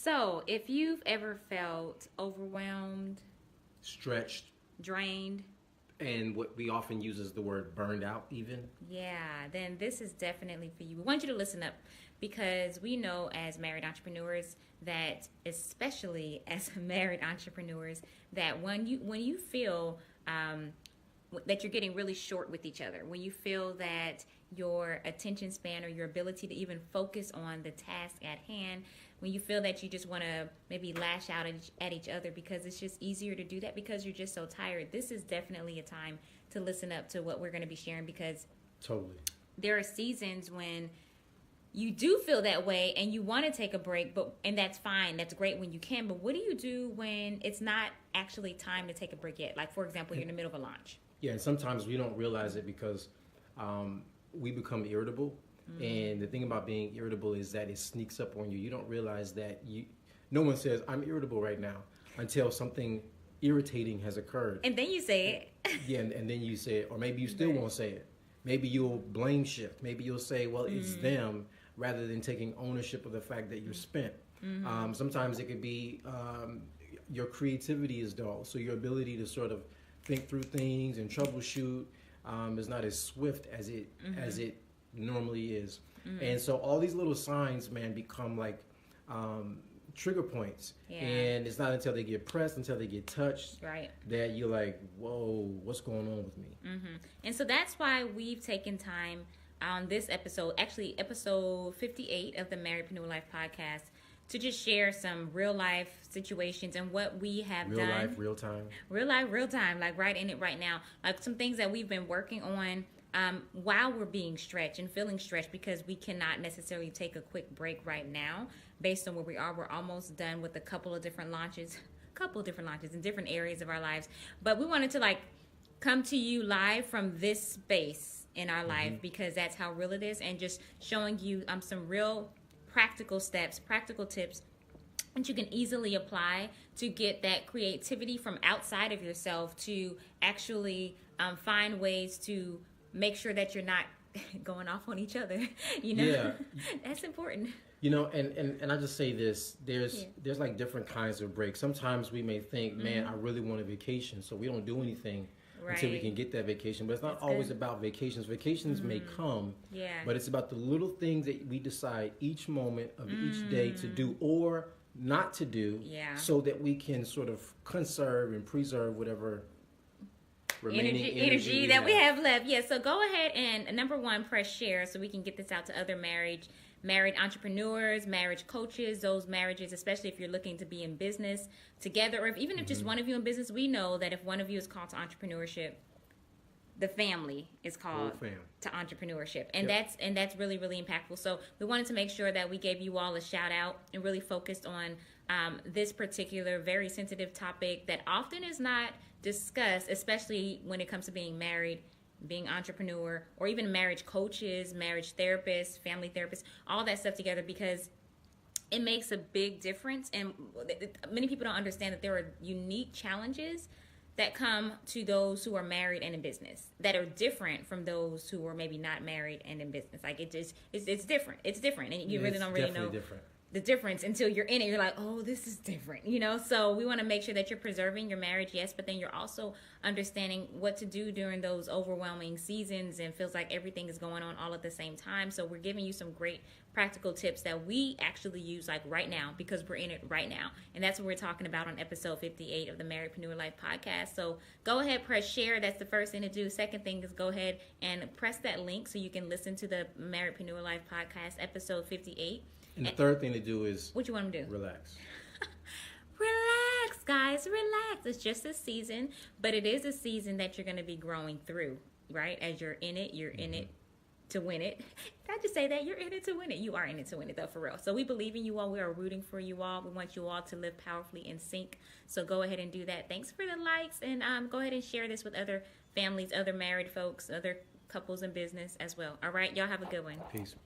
So, if you've ever felt overwhelmed, Stretched, drained, and what we often use is the word burned out even. yeah, then this is definitely for you. We want you to listen up because we know as married entrepreneurs that, especially as married entrepreneurs, that when you feel that you're getting really short with each other, when you feel that your attention span or your ability to even focus on the task at hand, when you feel that you just want to maybe lash out at each other because it's just easier to do that because you're just so tired, this is definitely a time to listen up to what we're going to be sharing, because Totally. there are seasons when you do feel that way and you want to take a break, and that's fine. That's great when you can. But what do you do when it's not actually time to take a break yet? Like, for example, you're in the middle of a launch. Yeah, and sometimes we don't realize it because we become irritable. And the thing about being irritable is that it sneaks up on you. You don't realize that no one says, I'm irritable right now, until something irritating has occurred. And then you say it. Yeah, and then you say it. Or maybe you still won't say it. Maybe you'll blame shift. Maybe you'll say, well, it's them, rather than taking ownership of the fact that you're spent. Sometimes it could be your creativity is dull. So your ability to sort of think through things and troubleshoot is not as swift as it normally is. And so all these little signs, man, become like trigger points. Yeah. And it's not until they get pressed, until they get touched, Right. that you're like, whoa, what's going on with me? And so that's why we've taken time on this episode, actually episode 58 of the Marriedpreneur Life Podcast, to just share some real life situations and what we have Real done. life, real time. Real life, real time, like right in it right now. Like some things that we've been working on while we're being stretched and feeling stretched, because we cannot necessarily take a quick break right now based on where we are. We're almost done with a couple of different launches in different areas of our lives. But we wanted to like come to you live from this space in our life, because that's how real it is, and just showing you some real practical steps, practical tips that you can easily apply to get that creativity from outside of yourself, to actually find ways to make sure that you're not going off on each other. Yeah. That's important. And I just say this, there's like different kinds of breaks. Sometimes we may think, man, I really want a vacation, so we don't do anything until we can get that vacation. But it's not always about vacations. Vacations may come, but it's about the little things that we decide each moment of each day to do or not to do, so that we can sort of conserve and preserve whatever remaining energy that we have left. Yeah, so go ahead and number one, press share so we can get this out to other married entrepreneurs, marriage coaches, those marriages, especially if you're looking to be in business together, or even if just one of you in business. We know that if one of you is called to entrepreneurship, the family is called to entrepreneurship, and that's really, really impactful. So we wanted to make sure that we gave you all a shout out and really focused on this particular very sensitive topic that often is not discussed, especially when it comes to being married, being entrepreneur, or even marriage coaches, marriage therapists, family therapists, all that stuff together, because it makes a big difference. And many people don't understand that there are unique challenges that come to those who are married and in business that are different from those who are maybe not married and in business. Like it's different. It's different, and you really don't really know the difference until you're in it. You're like, oh, this is different, So we want to make sure that you're preserving your marriage, yes, but then you're also understanding what to do during those overwhelming seasons and feels like everything is going on all at the same time. So we're giving you some great practical tips that we actually use like right now, because we're in it right now. And that's what we're talking about on episode 58 of the Marriedpreneur Life Podcast. So go ahead, press share. That's the first thing to do. Second thing is go ahead and press that link so you can listen to the Marriedpreneur Life Podcast episode 58. And the third thing to do is... What you want to do? Relax. Relax, guys. Relax. It's just a season, but it is a season that you're going to be growing through, right? As you're in it, you're in it to win it. Did I just say that? You're in it to win it. You are in it to win it, though, for real. So we believe in you all. We are rooting for you all. We want you all to live powerfully in sync. So go ahead and do that. Thanks for the likes, and go ahead and share this with other families, other married folks, other couples in business as well. All right? Y'all have a good one. Peace.